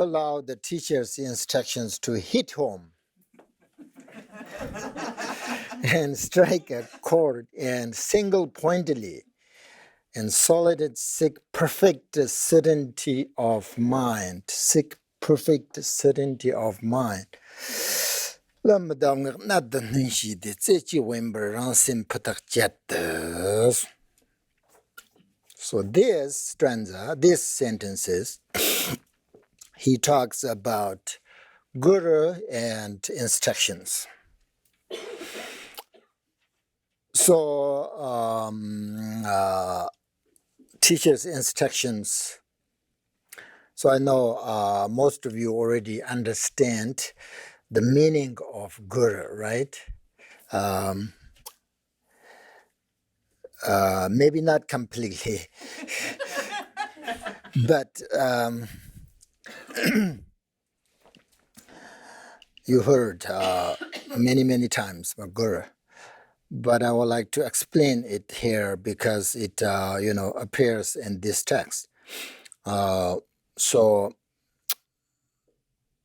allow the teacher's instructions to hit home and strike a chord and single-pointedly and solid perfect certainty of mind. Perfect certainty of mind. So this stanza, these sentences, he talks about guru and instructions. So teacher's instructions. So I know most of you already understand the meaning of guru, right? Maybe not completely, but you heard many times about guru. But I would like to explain it here because it appears in this text. So,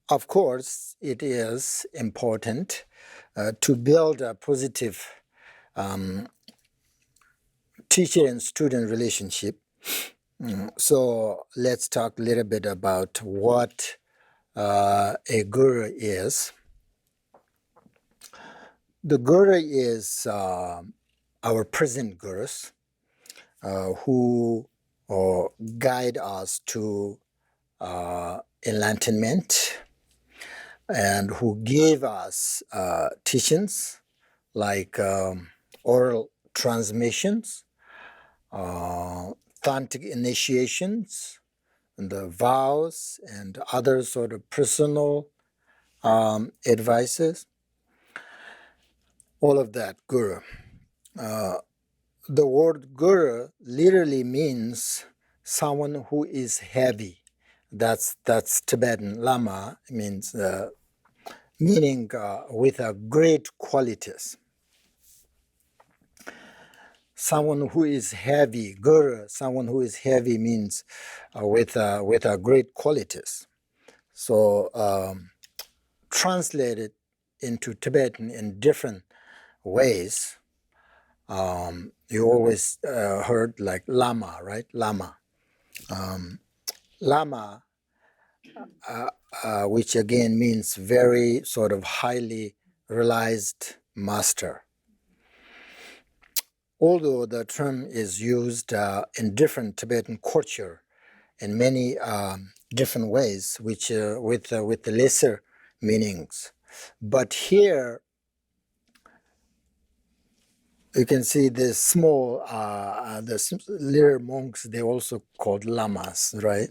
of course, it is important to build a positive teacher and student relationship. So let's talk a little bit about what a guru is. The guru is our present gurus who guide us to enlightenment and who give us teachings like oral transmissions, tantric initiations, and the vows and other sort of personal advices. All of that, guru. The word guru literally means someone who is heavy. That's Tibetan Lama means meaning with a great qualities. Someone who is heavy, guru. Someone who is heavy means with a great qualities. So translated into Tibetan in different ways. You always heard like Lama, right? Lama. Lama, which again means very sort of highly realized master. Although the term is used in different Tibetan culture in many different ways, which with the lesser meanings, but here you can see the small, the little monks. They also called lamas, right?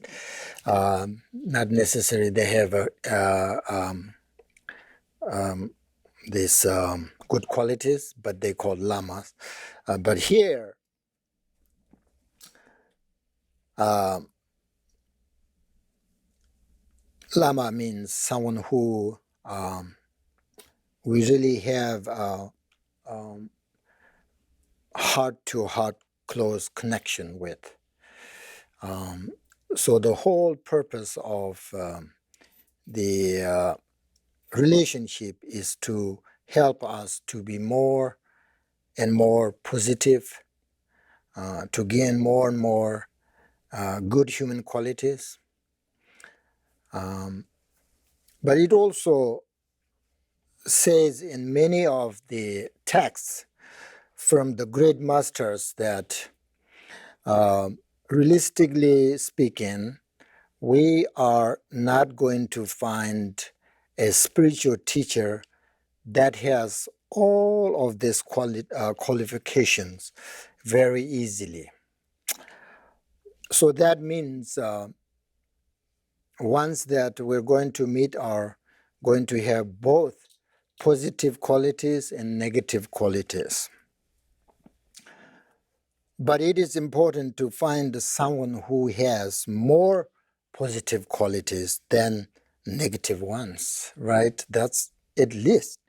Not necessarily they have these good qualities, but they called lamas. But here, lama means someone who we really have heart-to-heart close connection with. So the whole purpose of the relationship is to help us to be more and more positive, to gain more and more good human qualities. But it also says in many of the texts from the great masters that realistically speaking, we are not going to find a spiritual teacher that has all of these qualifications very easily. So that means ones that we're going to meet are going to have both positive qualities and negative qualities. But it is important to find someone who has more positive qualities than negative ones, right? That's at least.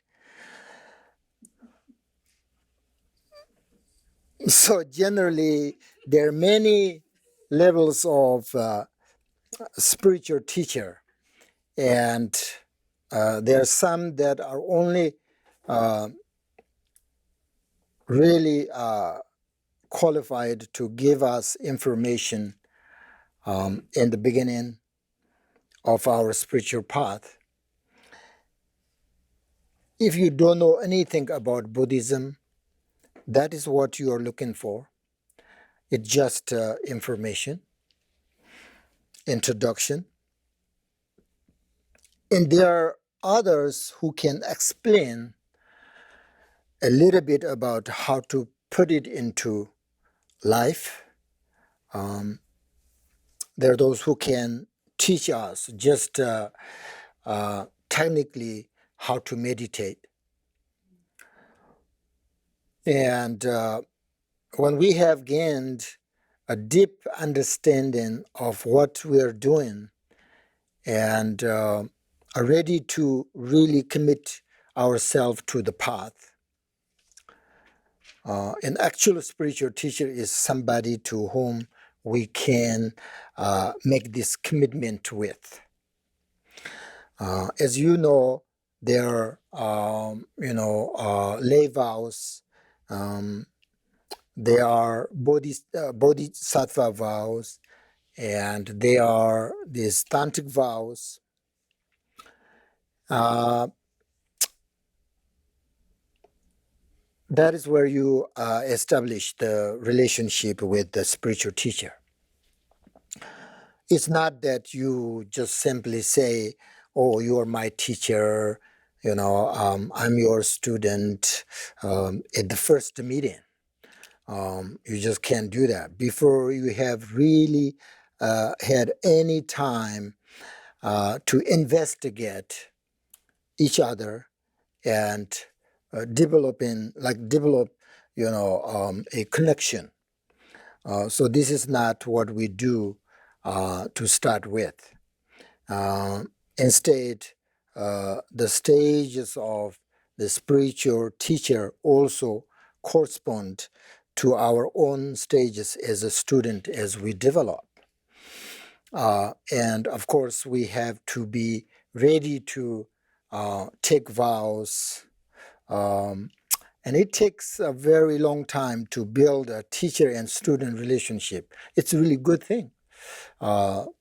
So generally, there are many levels of spiritual teacher. And there are some that are only really qualified to give us information in the beginning of our spiritual path. If you don't know anything about Buddhism, that is what you are looking for. It's just information, introduction. And there are others who can explain a little bit about how to put it into life. There are those who can teach us just technically how to meditate. And when we have gained a deep understanding of what we are doing and are ready to really commit ourselves to the path, an actual spiritual teacher is somebody to whom we can make this commitment with. As you know, there are lay vows. There are bodhisattva vows, and they are these tantric vows. That is where you establish the relationship with the spiritual teacher. It's not that you just simply say, "Oh, you are my teacher," I'm your student at the first meeting. You just can't do that. Before you have really had any time to investigate each other and develop a connection. So this is not what we do to start with. Instead, the stages of the spiritual teacher also correspond to our own stages as a student as we develop. And of course, we have to be ready to take vows. And it takes a very long time to build a teacher and student relationship. It's a really good thing. That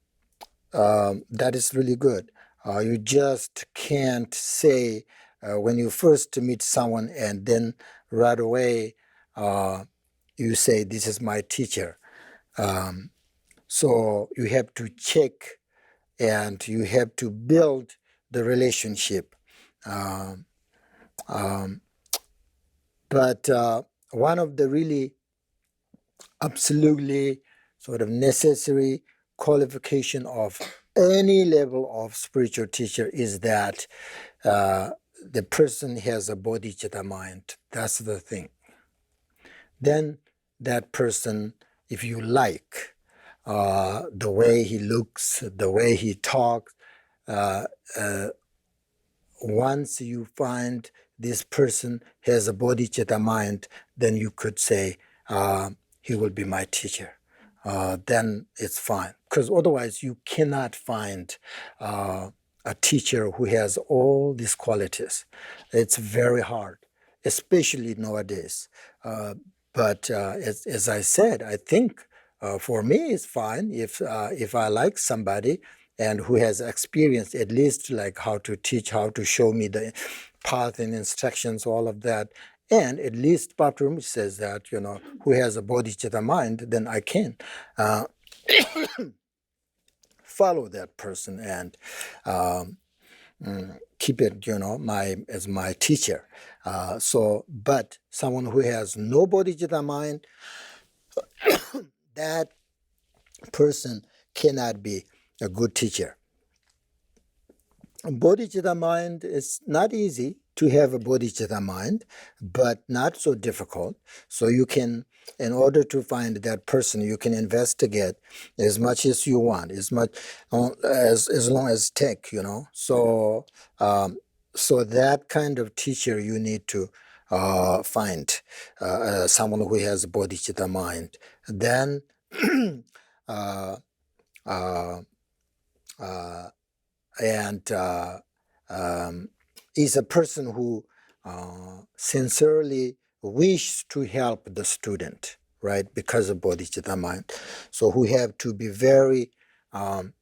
is really good. You just can't say when you first meet someone and then right away you say, "This is my teacher." So you have to check and you have to build the relationship. But one of the really absolutely sort of necessary qualification of any level of spiritual teacher is that the person has a bodhicitta mind. That's the thing. Then that person, if you like the way he looks, the way he talks, once you find this person has a bodhicitta mind, then you could say, he will be my teacher. Then it's fine. Because otherwise you cannot find a teacher who has all these qualities. It's very hard, especially nowadays. But as I said, I think for me it's fine if I like somebody and who has experience at least like how to teach, how to show me the path and instructions, all of that. And at least Bhakti Rinpoche says that, who has a bodhicitta mind, then I can follow that person and keep it, as my teacher. But someone who has no bodhicitta mind, that person cannot be a good teacher. Bodhicitta mind is not easy to have a bodhicitta mind, but not so difficult. So you can, in order to find that person, you can investigate as much as you want, as long as take, So so that kind of teacher you need to find someone who has a bodhicitta mind. Then and is a person who sincerely wishes to help the student, right? Because of bodhicitta mind. So we have to be very, in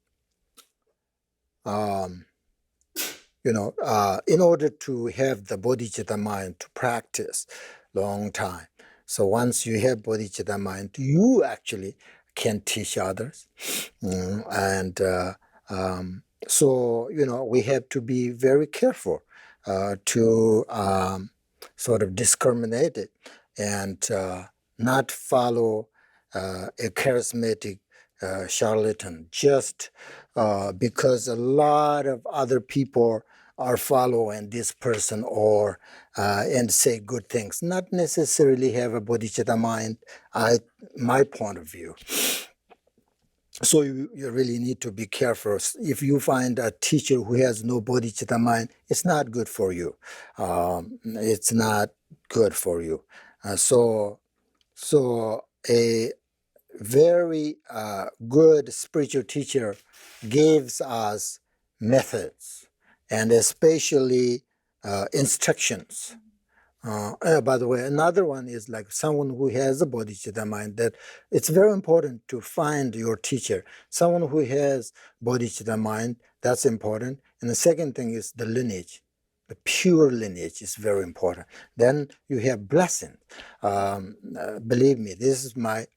order to have the bodhicitta mind to practice long time. So once you have bodhicitta mind, you actually can teach others. And so, we have to be very careful to sort of discriminate it and not follow a charismatic charlatan just because a lot of other people are following this person or and say good things, not necessarily have a bodhicitta mind, my point of view. So you really need to be careful. If you find a teacher who has no bodhicitta mind, it's not good for you. It's not good for you. So a very good spiritual teacher gives us methods and especially instructions. By the way, another one is like someone who has a bodhicitta mind, that it's very important to find your teacher. Someone who has bodhicitta mind, that's important. And the second thing is the lineage. The pure lineage is very important. Then you have blessing. Believe me,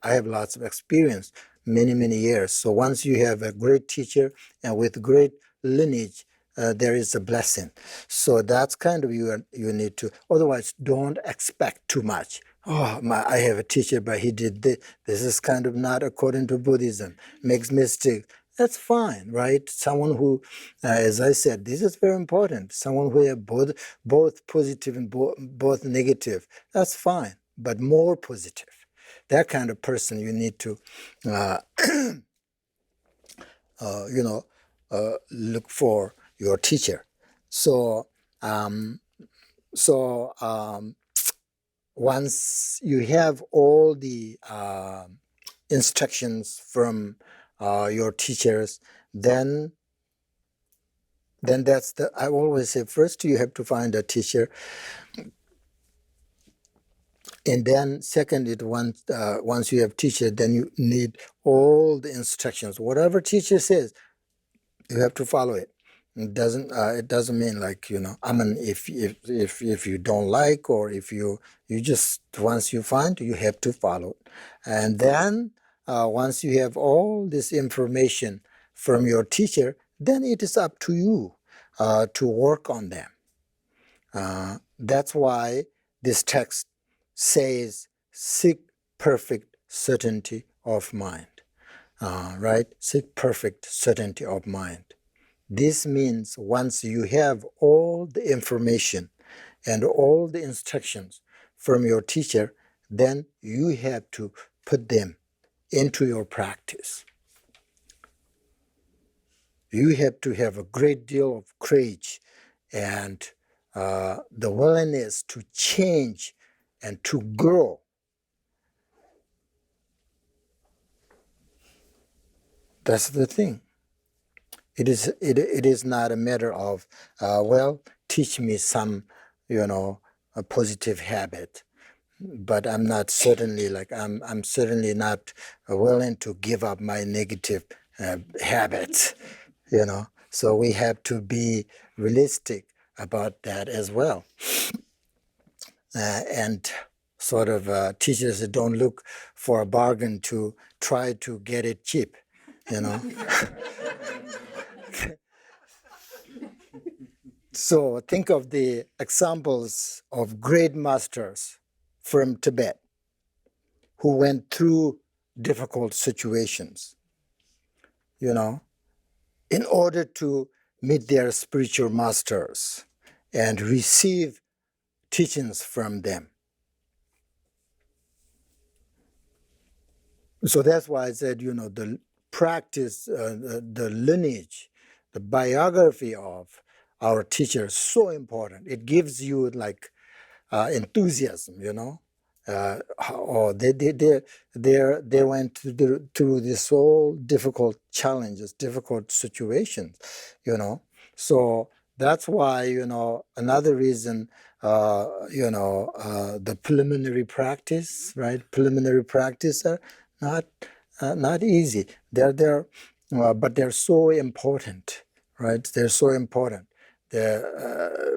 I have lots of experience, many years. So once you have a great teacher and with great lineage, there is a blessing. So that's kind of you need to, otherwise don't expect too much. Oh, I have a teacher, but he did this. This is kind of not according to Buddhism, makes mistakes. That's fine, right? Someone who, as I said, this is very important. Someone who have both positive and both negative, that's fine, but more positive. That kind of person you need to, look for your teacher. So, once you have all the instructions from your teachers, then that's I always say, first you have to find a teacher, and then second, once you have teacher, then you need all the instructions. Whatever teacher says, you have to follow it. It doesn't mean like, I mean, if you don't like, or if you just, once you find, you have to follow it. And then once you have all this information from your teacher, then it is up to you to work on them. That's why this text says, seek perfect certainty of mind. Right? Seek perfect certainty of mind. This means once you have all the information and all the instructions from your teacher, then you have to put them into your practice. You have to have a great deal of courage and the willingness to change and to grow. That's the thing. It is not a matter of, teach me some, a positive habit, but I'm not certainly like, I'm certainly not willing to give up my negative habits, So we have to be realistic about that as well. And sort of teachers that don't look for a bargain to try to get it cheap, So think of the examples of great masters from Tibet who went through difficult situations, in order to meet their spiritual masters and receive teachings from them. So that's why I said, the practice, the lineage, the biography of our teachers is so important. It gives you like enthusiasm, or they went through this whole difficult challenges, difficult situations, you know. So that's why, you know, another reason, the preliminary practice, right? Preliminary practice are not not easy. But they're so important, right? They're so important.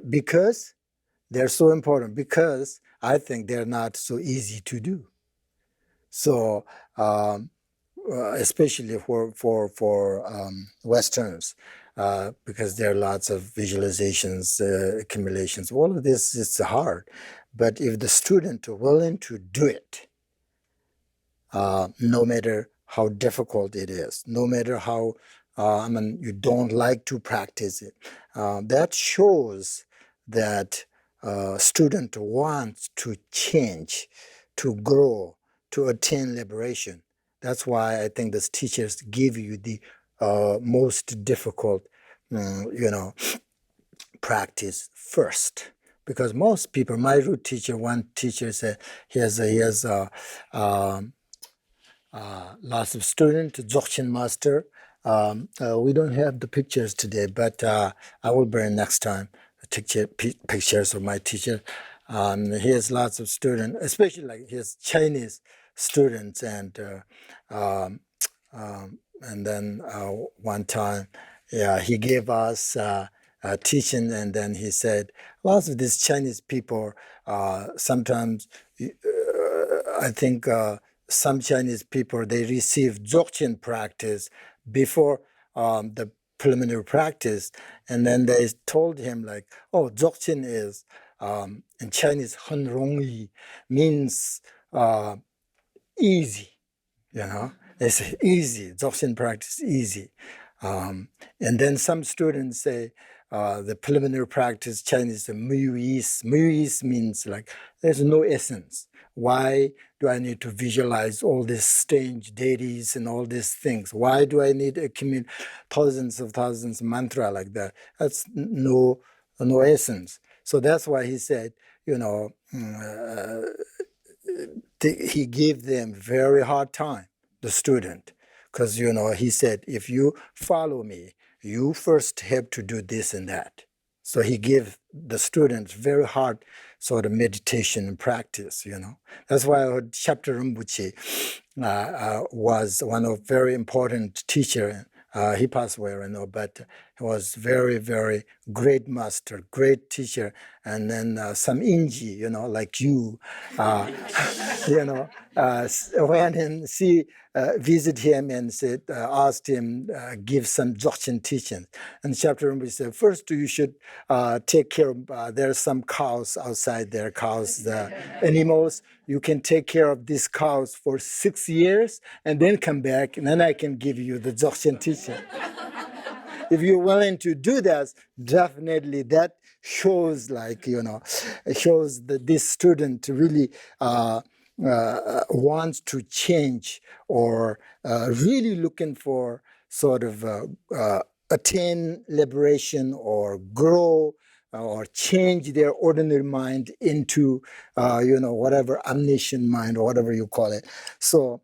Because they're so important because I think they're not so easy to do. So, especially for Westerners, because there are lots of visualizations, accumulations. All of this is hard, but if the student are willing to do it, no matter how difficult it is, no matter how you don't like to practice it, that shows that student wants to change, to grow, to attain liberation. That's why I think these teachers give you the most difficult, practice first. Because most people, my root teacher, one teacher said um, lots of students, Dzogchen master. We don't have the pictures today, but I will bring next time pictures of my teacher. He has lots of students, especially like his Chinese students, and then one time, yeah, he gave us teaching, and then he said, lots of these Chinese people sometimes, I think some Chinese people, they receive Dzogchen practice before the preliminary practice, and then they told him like, oh, Dzogchen is in Chinese, "很容易" means easy. You know, it's easy. Dzogchen practice easy. And then some students say the preliminary practice Chinese muis. Muis means like there's no essence. Why do I need to visualize all these strange deities and all these things? Why do I need to accumulate thousands of mantra like that? That's no essence. So that's why he said, he gave them very hard time, the student, because he said, if you follow me, you first have to do this and that. So he gave the students very hard sort of meditation and practice. That's why I heard Chapter Rinpoche was one of very important teacher. He passed away, but he was very, very great master, great teacher. And then some Inji, like you, went and visit him and said, asked him, give some Dzogchen teaching. And Chapter Rinpoche said, first you should take care of, there are some cows outside there, the animals. You can take care of these cows for 6 years and then come back, and then I can give you the Dzogchen teaching. If you're willing to do that, definitely that shows shows that this student really wants to change, or really looking for sort of attain liberation or grow or change their ordinary mind into whatever omniscient mind or whatever you call it. So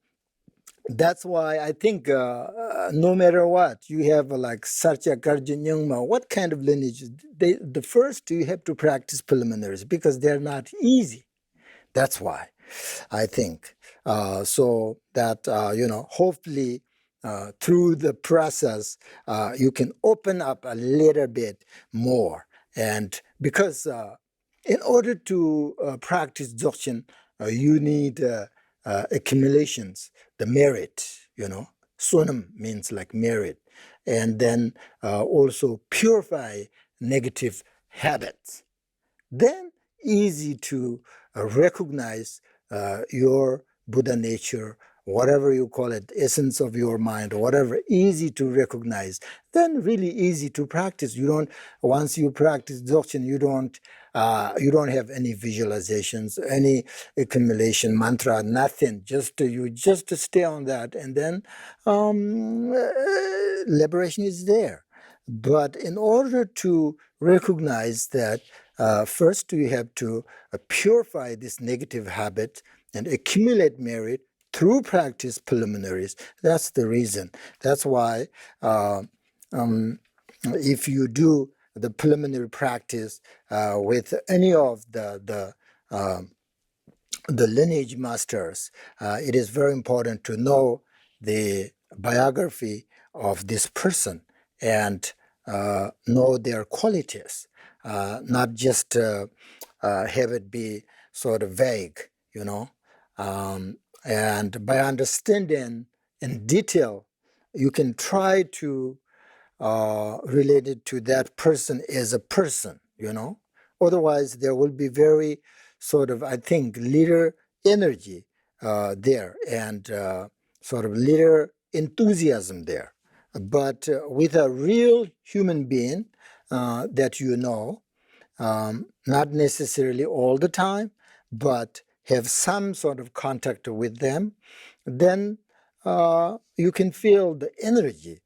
that's why I think no matter what, you have like Sarcha, Garja, Nyingma, what kind of lineage, the first you have to practice preliminaries because they're not easy. That's why I think. So that, hopefully through the process, you can open up a little bit more. And because in order to practice Dzogchen, you need accumulations, the merit, Sunam means like merit. And then also purify negative habits. Then easy to recognize your Buddha nature, whatever you call it, essence of your mind, or whatever, easy to recognize. Then really easy to practice. Once you practice Dzogchen, you don't have any visualizations, any accumulation, mantra, nothing. You just stay on that, and then liberation is there. But in order to recognize that First, you have to purify this negative habit and accumulate merit through practice preliminaries. That's the reason. That's why if you do the preliminary practice with any of the lineage masters, it is very important to know the biography of this person and know their qualities, not just have it be sort of vague, you know. And by understanding in detail, you can try to related to that person as a person, you know. Otherwise, there will be very sort of, I think, leader energy there and sort of leader enthusiasm there. But with a real human being that you know, not necessarily all the time, but have some sort of contact with them, then you can feel the energy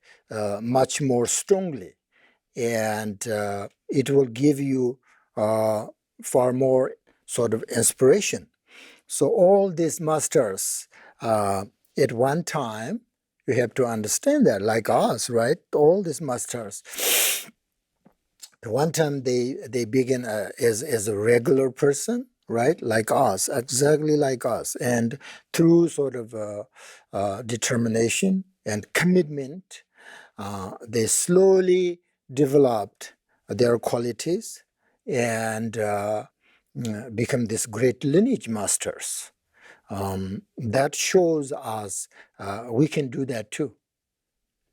much more strongly, and it will give you far more sort of inspiration. So all these masters, at one time, you have to understand that, like us, right? All these masters, at one time they begin as a regular person, right? Like us, exactly like us. And through sort of determination and commitment, they slowly developed their qualities and become these great lineage masters. That shows us we can do that too.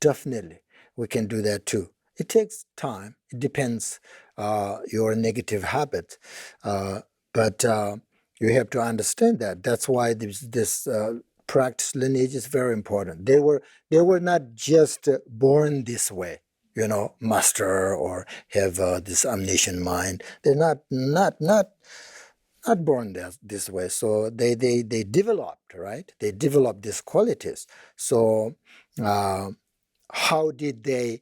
Definitely, we can do that too. It takes time. It depends your negative habit, but you have to understand that. That's why this practice lineage is very important. They were not just born this way, you know, master or have this omniscient mind. They're not born this way. So they developed, right? They developed these qualities. So. How did they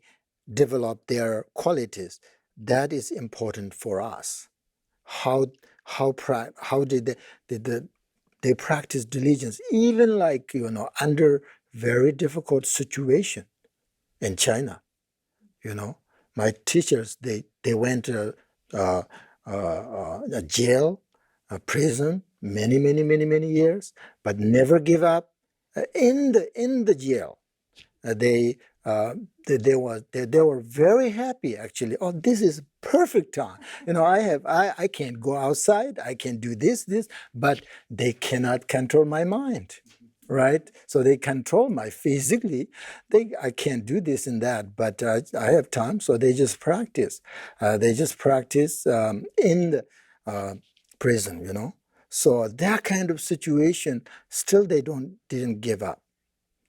develop their qualities? That is important for us. How did they practice diligence, even like, you know, under very difficult situation in China? You know, my teachers, they went to a jail, a prison, many years, but never give up. In the jail, they they were very happy actually. Oh, this is perfect time. You know, I can't go outside. I can do this, but they cannot control my mind, right? So they control my physically. I can't do this and that, but I have time. So they just practice. They just practice in the prison. You know, so that kind of situation, still they didn't give up.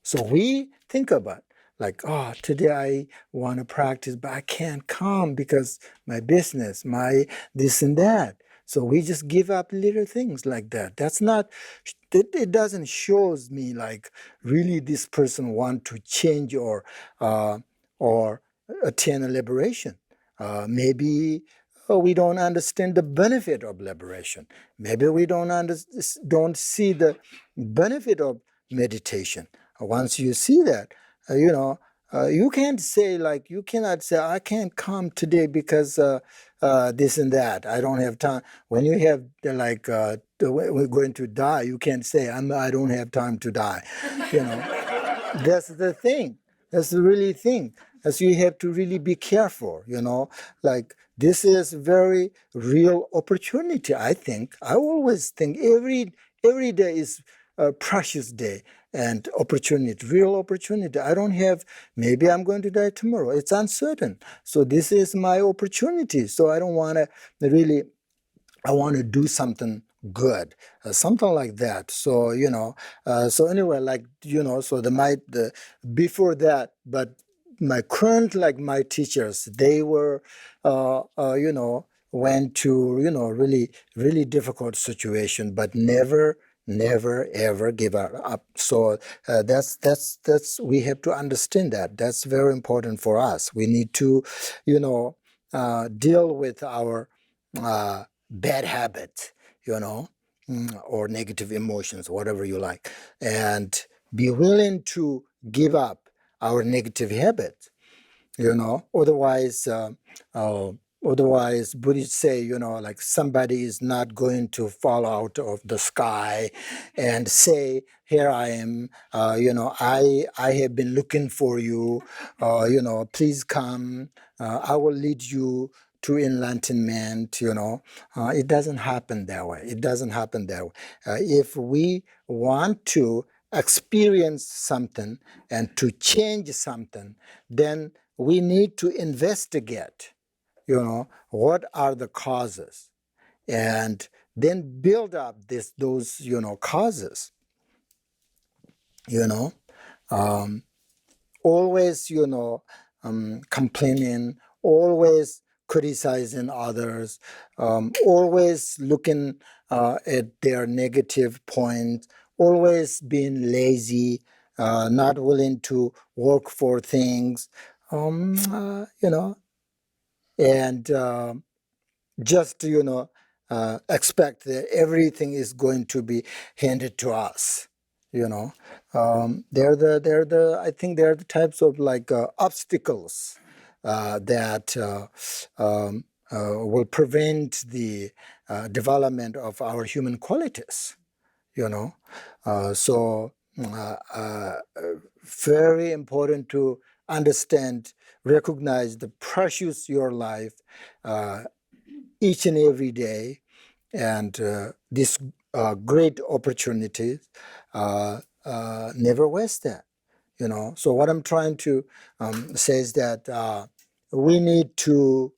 So we think about like, oh, today I want to practice, but I can't come because my business, my this and that. So we just give up little things like that. That's not, it doesn't shows me like really this person want to change or attain a liberation. Maybe we don't understand the benefit of liberation. Maybe we don't see the benefit of meditation. Once you see that, you know, you can't say like, you cannot say, I can't come today because this and that. I don't have time. When you have like, we're going to die, you can't say, I don't have time to die. You know, that's the thing. That's the really thing. As you have to really be careful, you know, like this is very real opportunity. I think I always think every day is a precious day and opportunity, real opportunity. I don't have, maybe I'm going to die tomorrow. It's uncertain. So this is my opportunity. So I don't want to really, I want to do something good, something like that. So, you know, so anyway, like, you know, so before that, but my current, like my teachers, they were, you know, went to, you know, really difficult situation, but never ever give up. So that's we have to understand that. That's very important for us. We need to, you know, deal with our bad habits, or negative emotions, whatever you like, and be willing to give up our negative habits. Otherwise, uh, otherwise Buddhists say, like somebody is not going to fall out of the sky and say, here I am, I have been looking for you, please come, I will lead you to enlightenment. It doesn't happen that way. It doesn't happen that way. If we want to experience something and to change something, then we need to investigate, what are the causes, and then build up those causes. Um, Always complaining, always criticizing others, always looking at their negative points, always being lazy, not willing to work for things, and just expect that everything is going to be handed to us. They're the I think they're the types of like obstacles that will prevent the development of our human qualities. you know so very important to understand, recognize the precious your life each and every day, and this great opportunities, never waste that. So what I'm trying to say is that we need to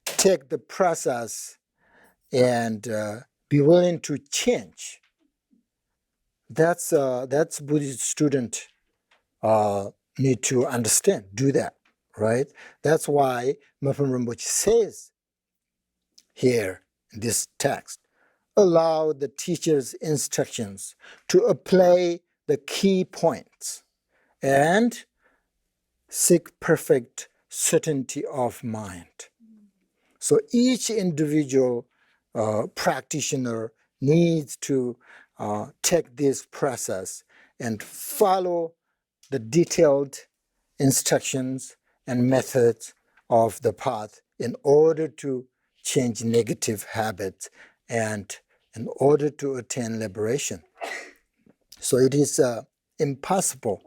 take the process and be willing to change. That's Buddhist student need to understand, do that, right? That's why Mipham Rinpoche says here in this text, allow the teacher's instructions to apply the key points and seek perfect certainty of mind. So each individual practitioner needs to take this process and follow the detailed instructions and methods of the path in order to change negative habits and in order to attain liberation. So it is impossible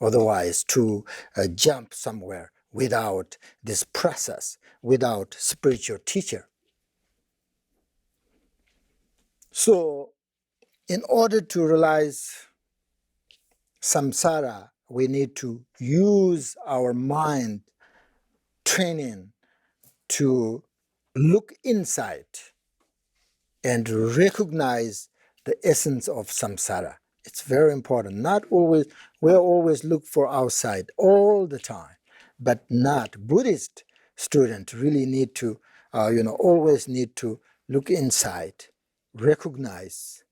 otherwise to jump somewhere without this process, without spiritual teacher. So in order to realize samsara, we need to use our mind training to look inside and recognize the essence of samsara. It's very important. Not always, we always look for outside all the time, but not Buddhist students really need to, always need to look inside, recognize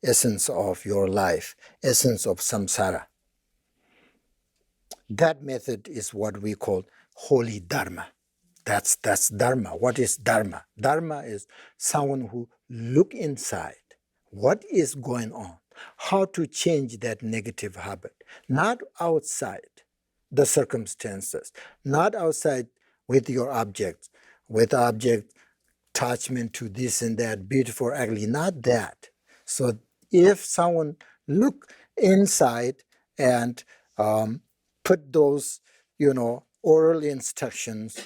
essence of your life, essence of samsara. That method is what we call holy dharma. That's dharma. What is dharma? Dharma is someone who look inside. What is going on? How to change that negative habit? Not outside the circumstances, not outside with your objects, with object attachment to this and that, beautiful, ugly, not that. So if someone look inside and put those, oral instructions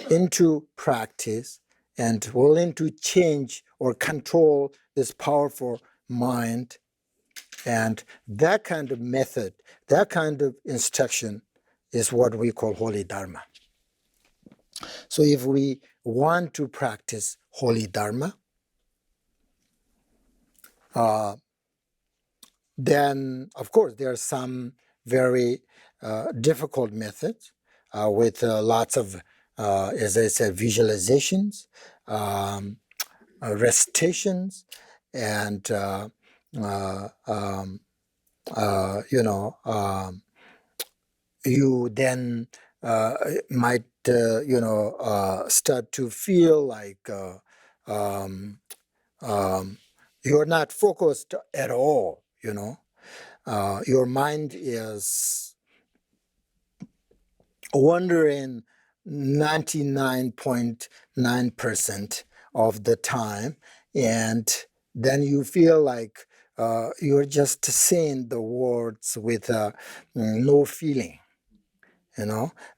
into practice and willing to change or control this powerful mind, and that kind of method, that kind of instruction is what we call holy dharma. So if we want to practice holy dharma, then of course there are some very difficult methods with lots of, as I said, visualizations, recitations, and you then might start to feel like you're not focused at all. Your mind is wandering 99.9% of the time, and then you feel like you're just saying the words with no feeling.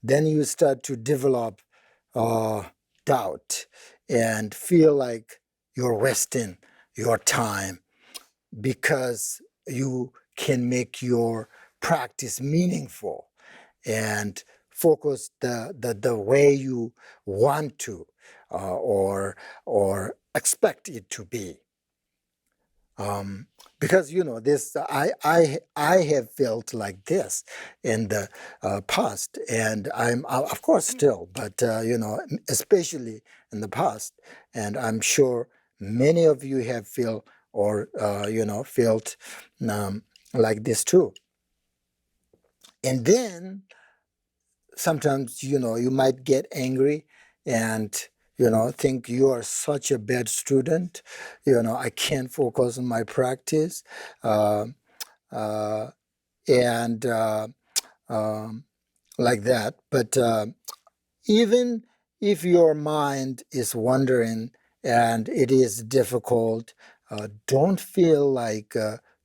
Then you start to develop doubt and feel like you're wasting your time, because you can make your practice meaningful and focus the way you want to, or expect it to be. Because this, I have felt like this in the past, and I'm of course still, but especially in the past, and I'm sure many of you have felt, or felt like this too. And then sometimes you might get angry and think you are such a bad student. I can't focus on my practice, uh, uh, and like that. But even if your mind is wandering and it is difficult, don't feel like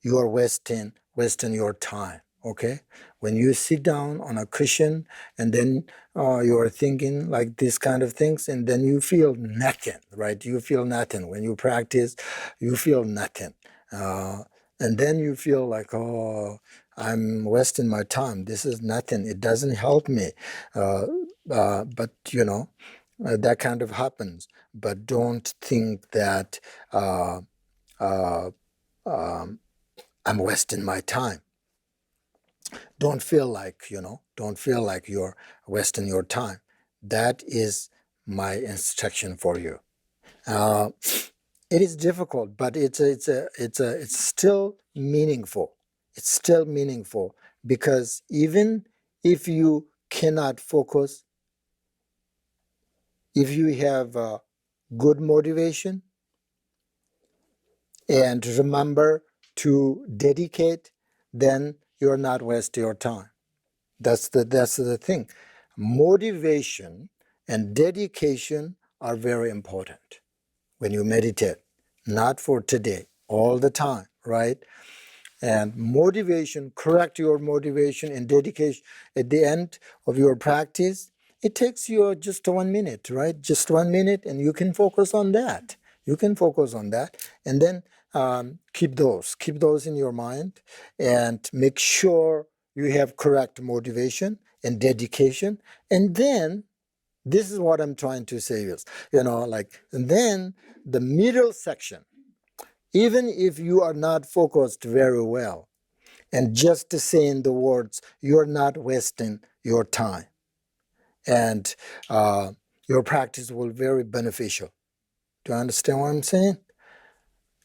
you are wasting your time. Okay, when you sit down on a cushion and then you are thinking like these kind of things, and then you feel nothing, right? You feel nothing when you practice. You feel nothing, and then you feel like, oh, I'm wasting my time. This is nothing. It doesn't help me. Uh, but that kind of happens. But don't think that uh, um, I'm wasting my time. Don't feel like you're wasting your time. That is my instruction for you. Uh, it is difficult, but it's still meaningful. It's still meaningful, because even if you cannot focus, if you have good motivation and remember to dedicate, then you're not wasting your time. That's the thing. Motivation and dedication are very important when you meditate. Not for today, all the time, right? And motivation, correct your motivation and dedication at the end of your practice. It takes you just 1 minute, right? Just 1 minute, and you can focus on that. You can focus on that, and then keep those in your mind, and make sure you have correct motivation and dedication. And then this is what I'm trying to say is, and then the middle section, even if you are not focused very well, and just saying the words, you're not wasting your time. And your practice will be very beneficial. Do you understand what I'm saying?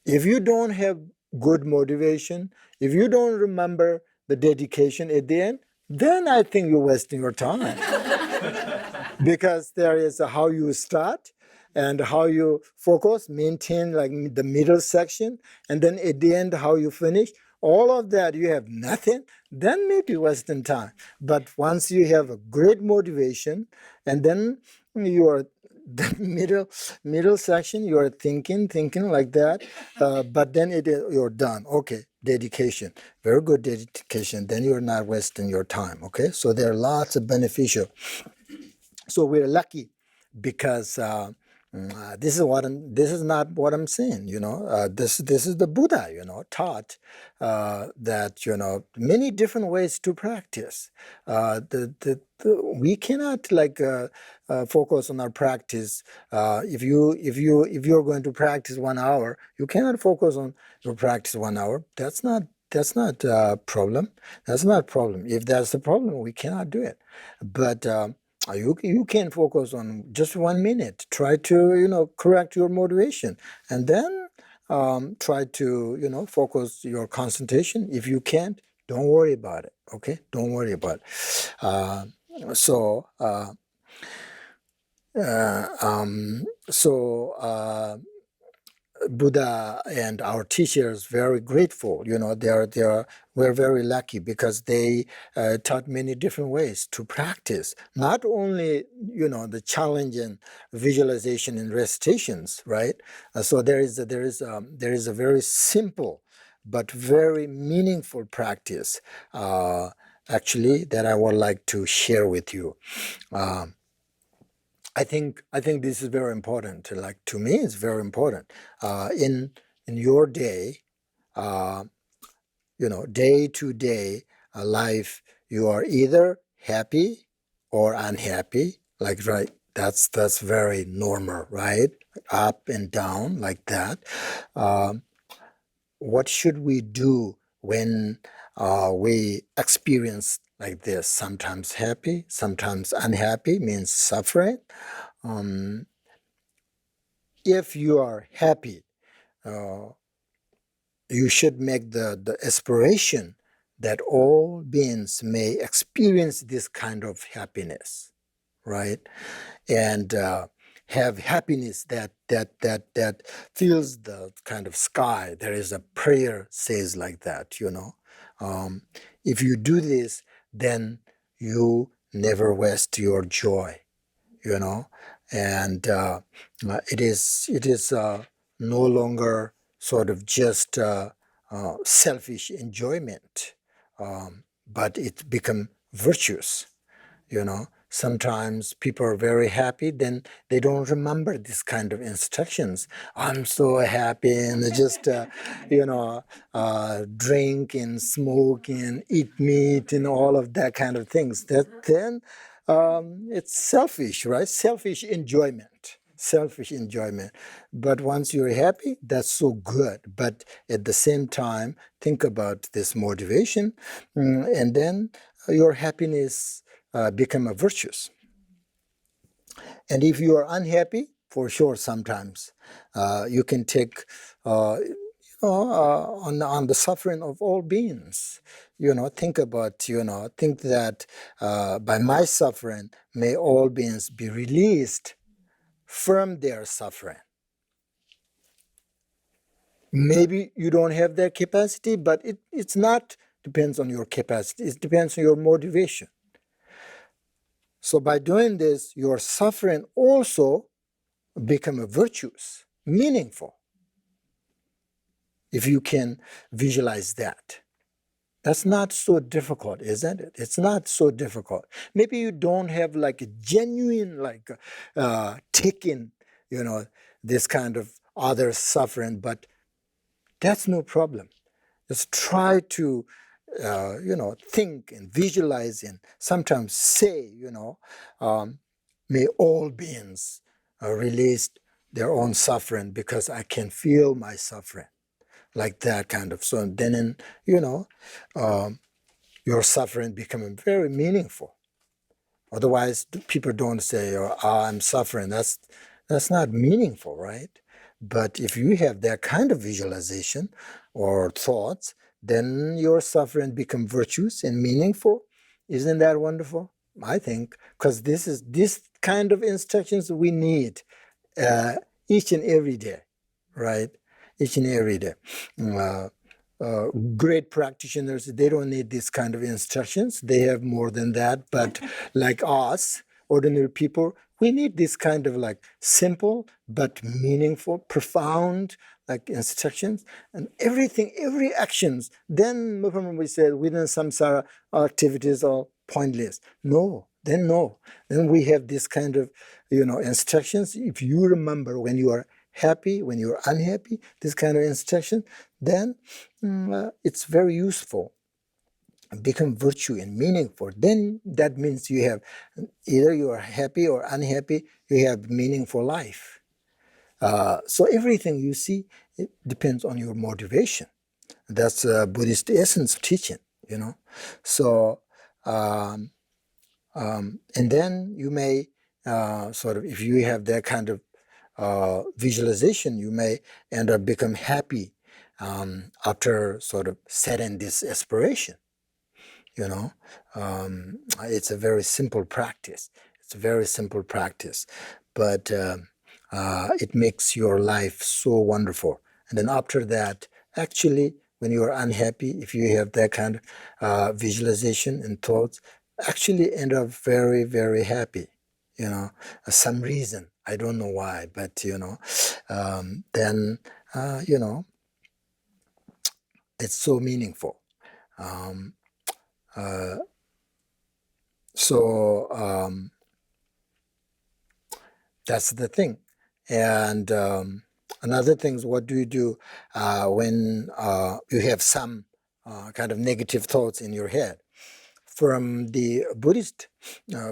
If you don't have good motivation, if you don't remember the dedication at the end, then I think you're wasting your time. Because there is how you start and how you focus, maintain like the middle section, and then at the end how you finish. All of that, you have nothing, then maybe wasting time. But once you have a great motivation, and then you are the middle section, you are thinking like that, but then you're done. Okay, dedication, very good dedication. Then you're not wasting your time. Okay, so there are lots of beneficial. So we're lucky, because this is not what I'm saying. This is the Buddha. Taught that many different ways to practice. We cannot focus on our practice. If you're going to practice 1 hour, you cannot focus on your practice 1 hour. That's not a problem. That's not a problem. If that's the problem, we cannot do it. But you can focus on just 1 minute. Try to correct your motivation, and then try to focus your concentration. If you can't, don't worry about it. Okay, don't worry about it. So, Buddha and our teachers very grateful. We're very lucky because they taught many different ways to practice. Not only the challenging visualization and recitations, right? So there is a very simple but very meaningful practice actually that I would like to share with you. I think this is very important. Like to me, it's very important. In your day, uh, day to day life, you are either happy or unhappy. Like right, that's very normal, right? Up and down like that. Um, what should we do when we experience like this? Sometimes happy, sometimes unhappy, means suffering. Um, if you are happy, uh, you should make the aspiration that all beings may experience this kind of happiness, right? And have happiness that fills the kind of sky. There is a prayer says like that. If you do this, then you never waste your joy. you know, and it is no longer sort of just selfish enjoyment, but it become virtuous. Sometimes people are very happy, then they don't remember this kind of instructions. I'm so happy, and they just drink and smoke and eat meat and all of that kind of things. That then it's selfish, right? Selfish enjoyment. But once you're happy, that's so good. But at the same time, think about this motivation, and then your happiness become a virtuous. And if you are unhappy, for sure, sometimes you can take on the suffering of all beings. Think about, think that by my suffering, may all beings be released from their suffering. Maybe you don't have that capacity, but it's not depends on your capacity. It depends on your motivation. So by doing this, your suffering also become a virtuous, meaningful, if you can visualize that. That's not so difficult, isn't it? It's not so difficult. Maybe you don't have like a genuine, like taking, this kind of other suffering, but that's no problem. Just try to, think and visualize and sometimes say, may all beings release their own suffering because I can feel my suffering, like that kind of. So then, your suffering becoming very meaningful. Otherwise, people don't say, "Oh, I'm suffering." That's not meaningful, right? But if you have that kind of visualization or thoughts, then your suffering become virtuous and meaningful. Isn't that wonderful? I think, because this kind of instructions we need uh, each and every day, right? Each and every day. Uh, Great practitioners, they don't need this kind of instructions. They have more than that. But like us, ordinary people, we need this kind of like simple but meaningful, profound like instructions, and everything, every actions. Then Mipham Rinpoche said, within samsara, activities are pointless. No. Then we have this kind of, instructions. If you remember when you are happy, when you're unhappy, this kind of instruction, then it's very useful, become virtue and meaningful. Then that means you have either you are happy or unhappy, you have meaningful life. So everything you see, it depends on your motivation. That's Buddhist essence of teaching, So, and then you may sort of, if you have that kind of visualization, you may end up become happy after sort of setting this aspiration. you know. It's a very simple practice. It's a very simple practice, but it makes your life so wonderful. And then after that, actually, when you are unhappy, if you have that kind of visualization and thoughts, actually end up very, very happy, you know, some reason. I don't know why, but, you know, then, you know, it's so meaningful. Um, uh, so that's the thing. And another thing is, what do you do when you have some kind of negative thoughts in your head? From the Buddhist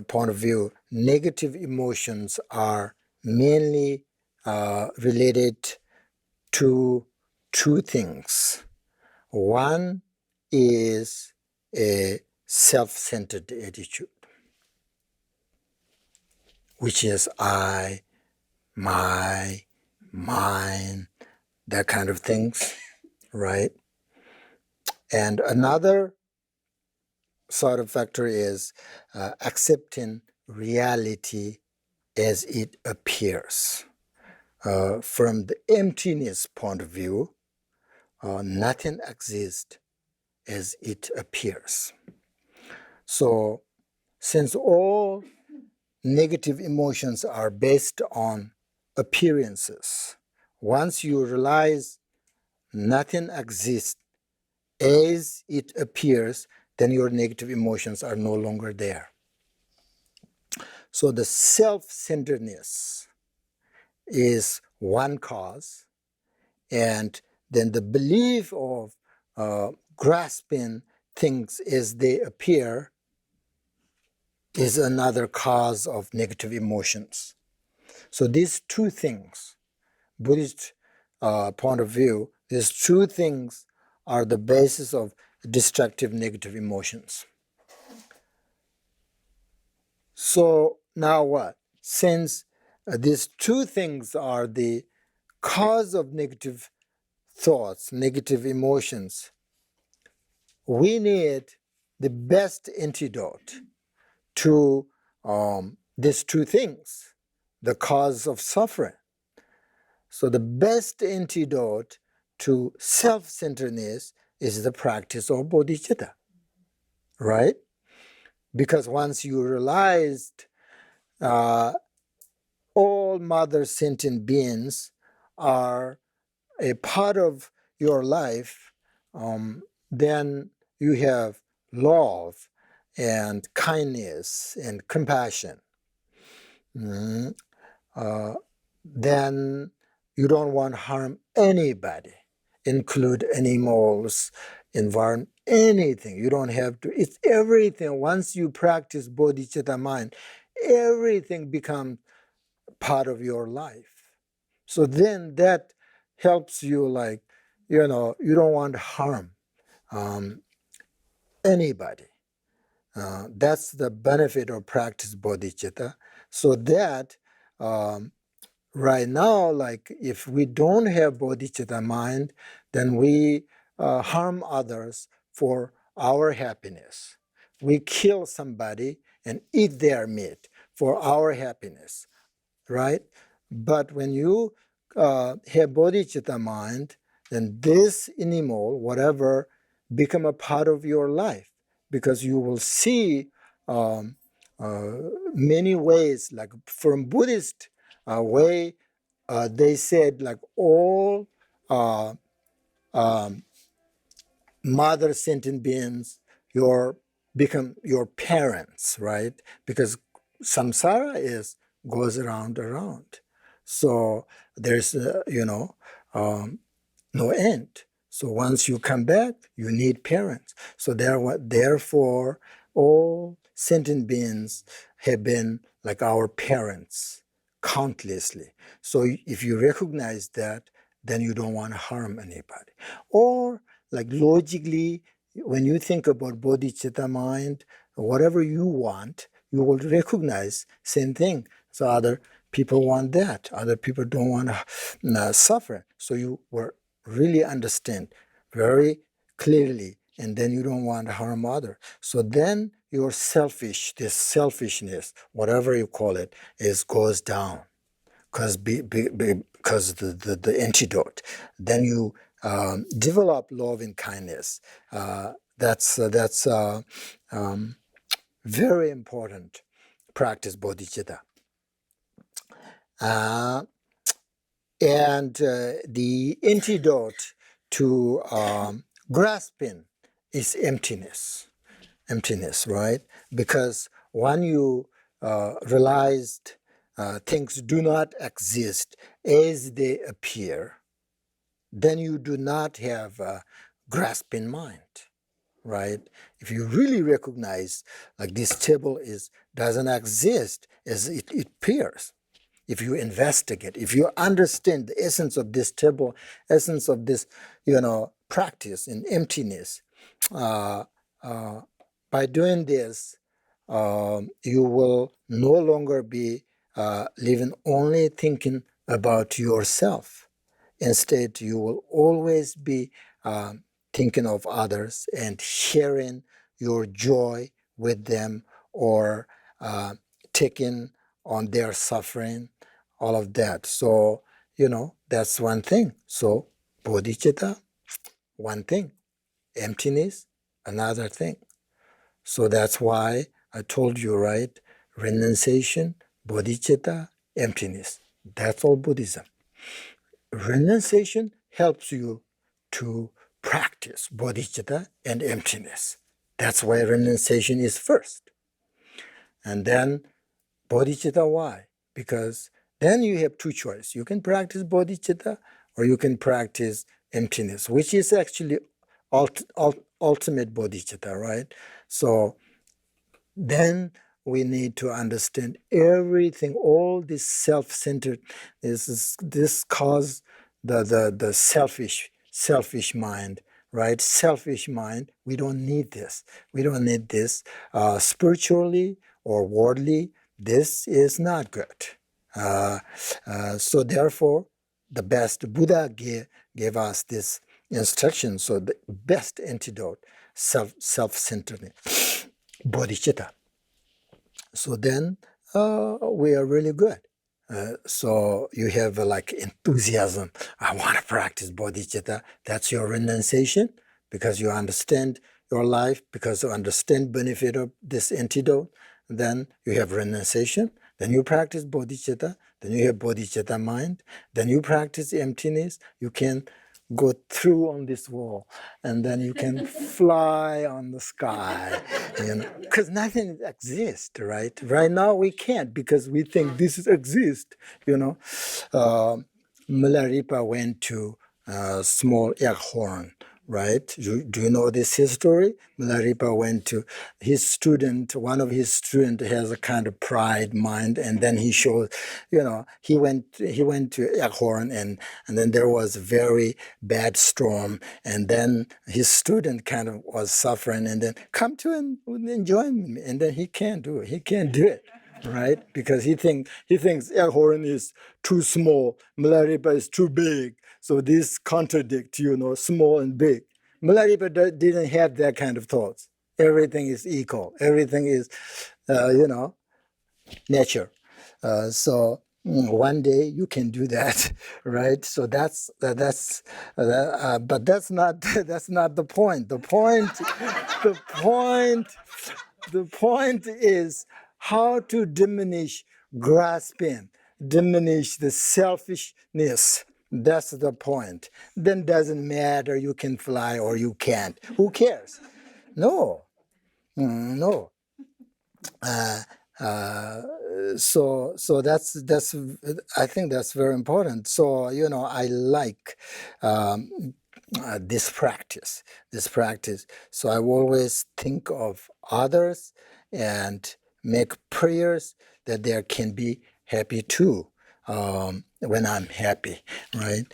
point of view, negative emotions are mainly related to two things. One is a self-centered attitude, which is I, my, mine, that kind of things, right? And another sort of factor is accepting reality as it appears. From the emptiness point of view, nothing exists as it appears. So, since all negative emotions are based on appearances, once you realize nothing exists as it appears, then your negative emotions are no longer there. So the self-centeredness is one cause, and then the belief of grasping things as they appear is another cause of negative emotions. So these two things, Buddhist point of view, these two things are the basis of destructive negative emotions. So now what? Since these two things are the cause of negative thoughts, negative emotions, we need the best antidote to these two things, the cause of suffering. So the best antidote to self-centeredness is the practice of bodhicitta, right? Because once you realized all mother sentient beings are a part of your life, then you have love and kindness and compassion. Mm, then you don't want to harm anybody, include animals, environment, anything. You don't have to. It's everything. Once you practice bodhicitta mind, everything becomes part of your life. So then that helps you, like, you know, you don't want to harm anybody. That's the benefit of practice bodhicitta. So that right now, like, if we don't have bodhicitta mind, then we harm others for our happiness. We kill somebody and eat their meat for our happiness, right? But when you have bodhicitta mind, then this animal, whatever, become a part of your life, because you will see um, many ways, like from Buddhist way, they said, like, all um, mother sentient beings become your parents, right? Because samsara goes around. So there's no end. So once you come back, you need parents. So therefore, all sentient beings have been like our parents countlessly. So if you recognize that, then you don't want to harm anybody. Or, like, logically, when you think about bodhicitta mind, whatever you want, you will recognize same thing. So other people want that. Other people don't want to suffer. So you will really understand very clearly and then you don't want to harm others. So then your this selfishness, whatever you call it, goes down, because the antidote. Then you develop love and kindness. That's very important practice, bodhicitta. And the antidote to grasping is emptiness. Emptiness, right? Because when you realized things do not exist as they appear, then you do not have a grasping mind, right? If you really recognize, like, this table doesn't exist as it appears, if you investigate, if you understand the essence of this table, essence of this, practice in emptiness, uh, by doing this, you will no longer be living only thinking about yourself. Instead, you will always be thinking of others and sharing your joy with them, or taking on their suffering, all of that. So, that's one thing. So, bodhicitta, one thing. Emptiness, another thing. So that's why I told you, right? Renunciation, bodhicitta, emptiness. That's all Buddhism. Renunciation helps you to practice bodhicitta and emptiness. That's why renunciation is first. And then bodhicitta, why? Because then you have two choices. You can practice bodhicitta, or you can practice emptiness, which is actually ultimate bodhicitta, right? So then we need to understand everything, all this self-centered, this cause the selfish mind, right? Selfish mind, we don't need this. We don't need this. Spiritually or worldly, this is not good. So therefore, the best Buddha gave us this instruction. So the best antidote, self-centeredness, bodhicitta. So then we are really good. So you have like enthusiasm. I want to practice bodhicitta. That's your renunciation, because you understand your life, because you understand benefit of this antidote. Then you have renunciation. Then you practice bodhicitta. Then you have bodhicitta mind. Then you practice emptiness. You can go through on this wall, and then you can fly on the sky, because nothing exists, right? Right now we can't, because we think this exists, Milarepa went to a small Yaghorn, right? Do you know this history? Milarepa went to his student, one of his students has a kind of pride mind, and then he showed, he went to Yaghorn, and then there was a very bad storm, and then his student kind of was suffering, and then come to and join me, and then he can't do it. Right, because he thinks Yaghorn is too small, Milarepa is too big. So this contradict, small and big. Milarepa didn't have that kind of thoughts. Everything is equal. Everything is, nature. So one day you can do that, right? So but that's not that's not the point. The point is how to diminish grasping, diminish the selfishness. That's the point. Then doesn't matter you can fly or you can't. Who cares? No, no. So that's I think that's very important. So I like this practice. So I always think of others and make prayers that they can be happy too, when I'm happy, right?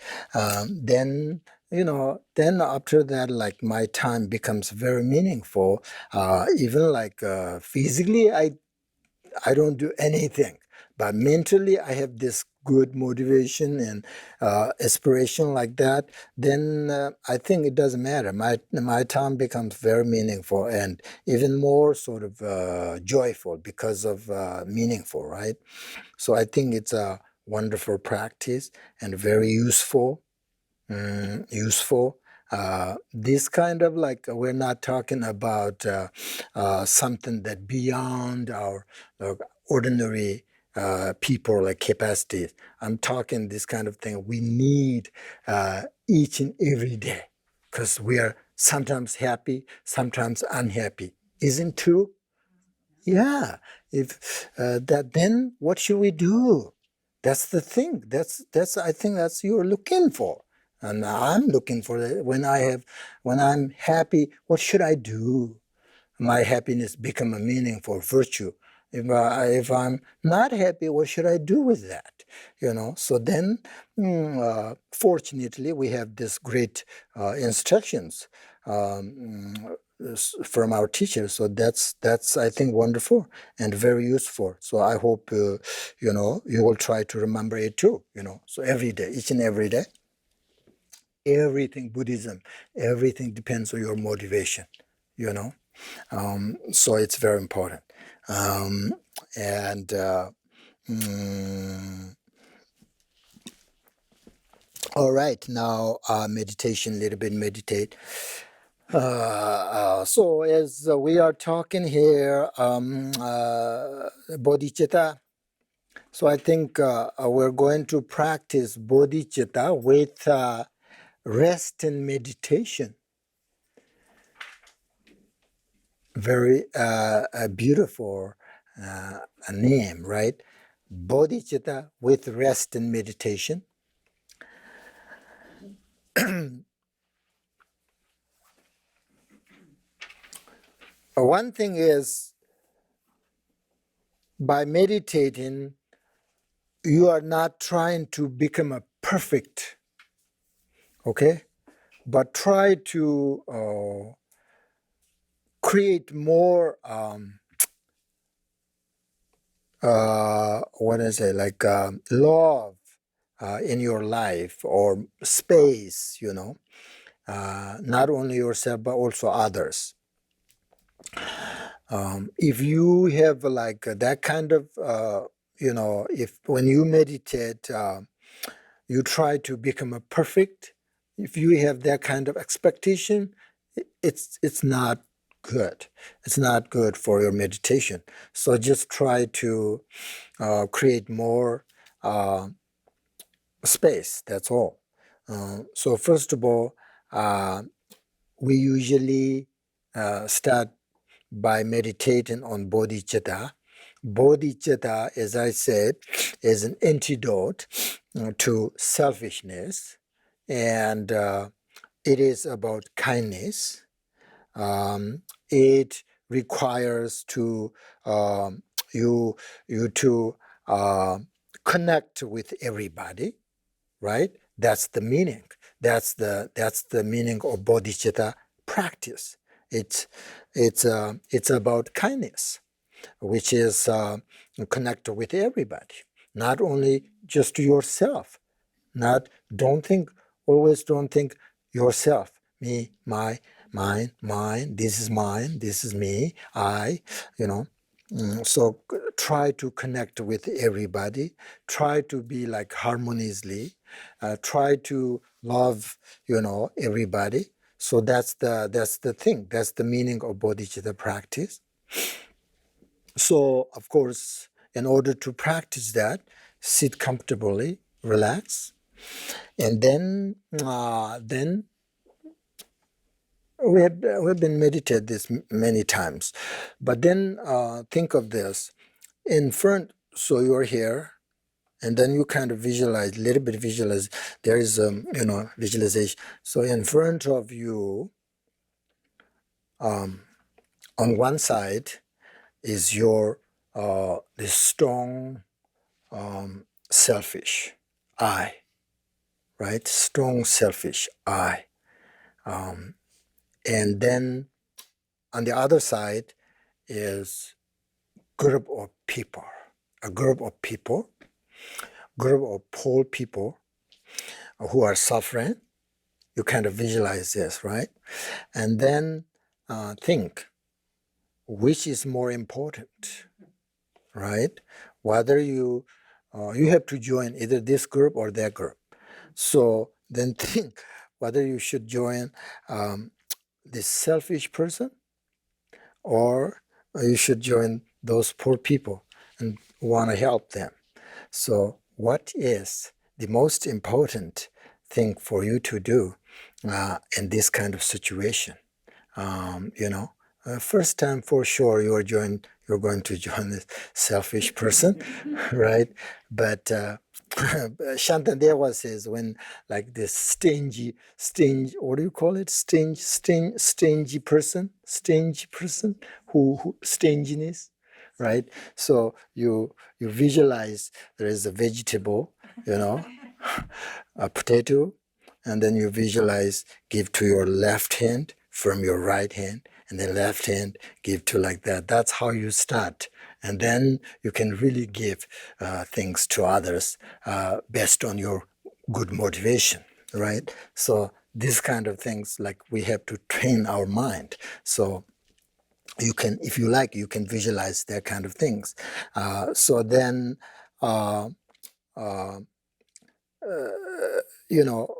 Then then after that, like, my time becomes very meaningful. Even like physically, I don't do anything, but mentally I have this good motivation and aspiration like that, then I think it doesn't matter. My time becomes very meaningful and even more sort of joyful because of meaningful, right? So I think it's a wonderful practice and very useful. Useful. This kind of like we're not talking about something that beyond our ordinary people like capacities. I'm talking this kind of thing we need each and every day because we are sometimes happy, sometimes unhappy. Isn't true? Yeah. If that, then what should we do? That's the thing. That's I think that's you're looking for, and I'm looking for it. When I'm happy, what should I do? My happiness become a meaningful virtue. If I'm not happy, what should I do with that? So then, fortunately, we have this great instructions from our teachers. So that's I think wonderful and very useful. So I hope you will try to remember it too. So every day, each and every day, everything Buddhism, everything depends on your motivation. You know. So it's very important. And all right, now meditation, a little bit meditate. So as we are talking here, bodhicitta. So I think we're going to practice bodhicitta with rest and meditation. Very a beautiful name, right? Bodhicitta with rest and meditation. One thing is, by meditating, you are not trying to become a perfect, okay? But try to create more, what I say, like love in your life or space, not only yourself, but also others. If you have like that kind of, if when you meditate, you try to become a perfect, if you have that kind of expectation, it's not good. It's not good for your meditation. So just try to create more space, that's all. So first of all, we usually start by meditating on bodhicitta. Bodhicitta, as I said, is an antidote to selfishness, and it is about kindness. It requires to you to connect with everybody, right? That's the meaning. That's the meaning of bodhicitta practice. It's about kindness, which is connect with everybody, not only just yourself. Not always don't think yourself, me, my, mine, this is mine, this is me, I, you know. So try to connect with everybody, try to be like harmoniously, try to love, everybody. So that's the thing, that's the meaning of bodhicitta practice. So of course, in order to practice that, sit comfortably, relax, and then we've been meditated this many times, but then think of this in front. So you're here, and then you kind of visualize a little bit. Visualize there is visualization. So in front of you, on one side is your this strong selfish I, right? Strong selfish I. And then on the other side is group of people, a group of people group of poor people who are suffering. You kind of visualize this, right? And then think, which is more important, right? Whether you have to join either this group or that group. So then think whether you should join this selfish person, or you should join those poor people and want to help them. So what is the most important thing for you to do in this kind of situation? First time for sure you're going to join this selfish person, right? But Shantandewa says when like this stingy, what do you call it? Stingy person, who stinginess, right? So you visualize there is a vegetable, a potato, and then you visualize give to your left hand from your right hand, and then left hand give to like that. That's how you start. And then you can really give things to others based on your good motivation, right? So these kind of things, like we have to train our mind. So you can, if you like, you can visualize that kind of things. So then,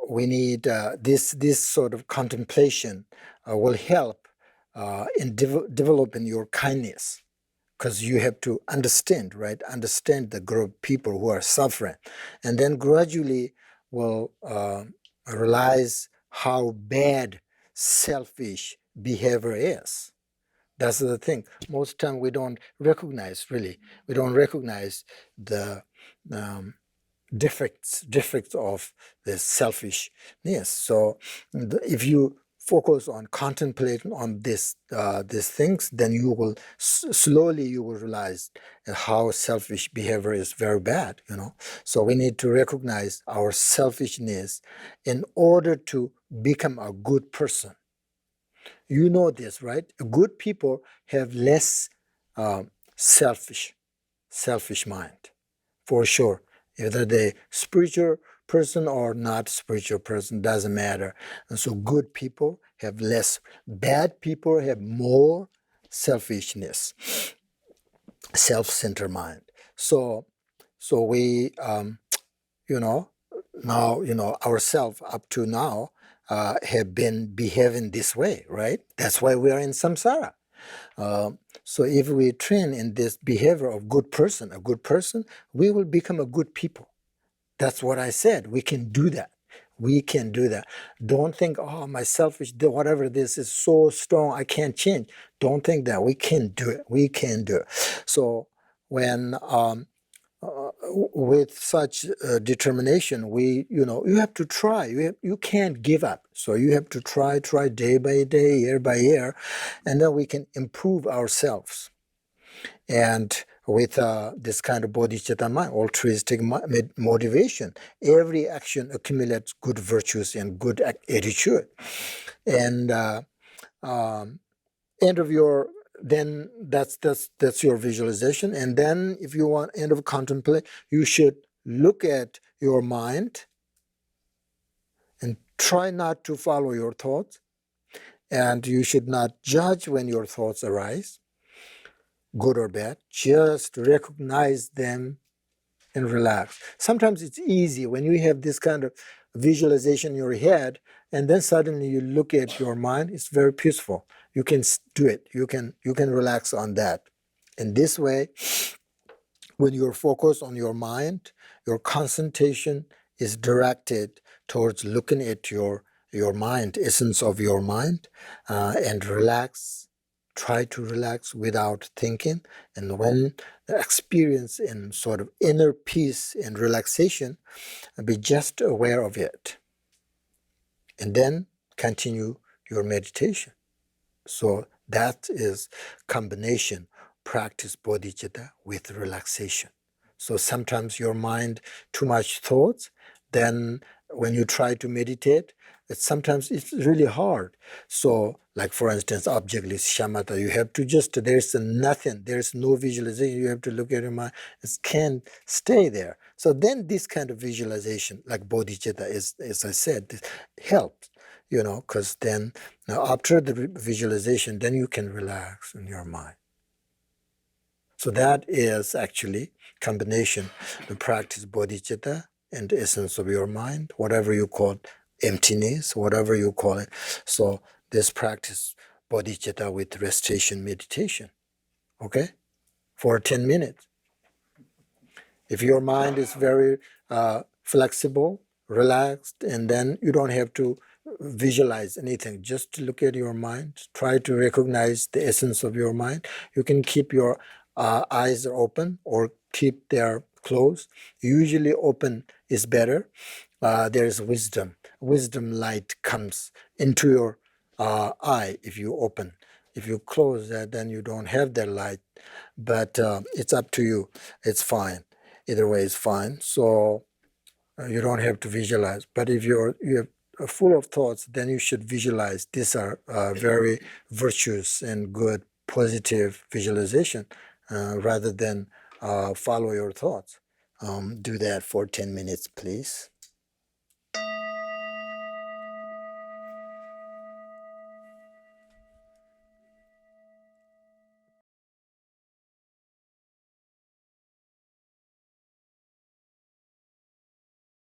we need this sort of contemplation will help in developing your kindness, because you have to understand, right? Understand the group of people who are suffering, and then gradually will realize how bad selfish behavior is. That's the thing. Most time we don't recognize, really. We don't recognize the defects of the selfishness. So if you focus on contemplating on these things, then you will slowly you will realize how selfish behavior is very bad. So we need to recognize our selfishness in order to become a good person. You know this, right? Good people have less selfish mind, for sure. Either they spiritual person or not spiritual person, doesn't matter. And so good people have less. Bad people have more selfishness, self-centered mind. So we, now, ourselves up to now have been behaving this way, right? That's why we are in samsara. So if we train in this behavior of a good person, we will become a good people. That's what I said. We can do that. We can do that. Don't think, oh, my selfish, whatever this is so strong, I can't change. Don't think that. We can do it. We can do it. So when with such determination, you have to try. You can't give up. So you have to try day by day, year by year, and then we can improve ourselves. And with this kind of bodhicitta mind, altruistic motivation, every action accumulates good virtues and good attitude. And end of your, then that's your visualization. And then if you want end of contemplate, you should look at your mind and try not to follow your thoughts. And you should not judge when your thoughts arise, good or bad. Just recognize them and relax. Sometimes it's easy when you have this kind of visualization in your head, and then suddenly you look at your mind. It's very peaceful. You can do it. You can relax on that. In this way, when you're focused on your mind, your concentration is directed towards looking at your mind, essence of your mind, and relax. Try to relax without thinking. And when the experience in sort of inner peace and relaxation, be just aware of it. And then continue your meditation. So that is combination, practice bodhicitta with relaxation. So sometimes your mind, too much thoughts, then when you try to meditate, sometimes it's really hard. So, like for instance, objectless shamatha, you have to just, there's nothing, there's no visualization, you have to look at your mind, it can't stay there. So then this kind of visualization, like bodhicitta, is, as I said, helps, because then now after the visualization, then you can relax in your mind. So that is actually combination, the practice bodhicitta and the essence of your mind, whatever you call emptiness, whatever you call it. So this practice bodhicitta with restoration meditation, okay, for 10 minutes. If your mind is very flexible, relaxed, and then you don't have to visualize anything, just look at your mind, try to recognize the essence of your mind. You can keep your eyes open or keep their closed. Usually open is better. There is wisdom. Wisdom light comes into your eye if you open. If you close that, then you don't have that light. But it's up to you. It's fine. Either way is fine. So you don't have to visualize. But if you're full of thoughts, then you should visualize. These are very virtuous and good, positive visualization, rather than follow your thoughts. Do that for 10 minutes, please.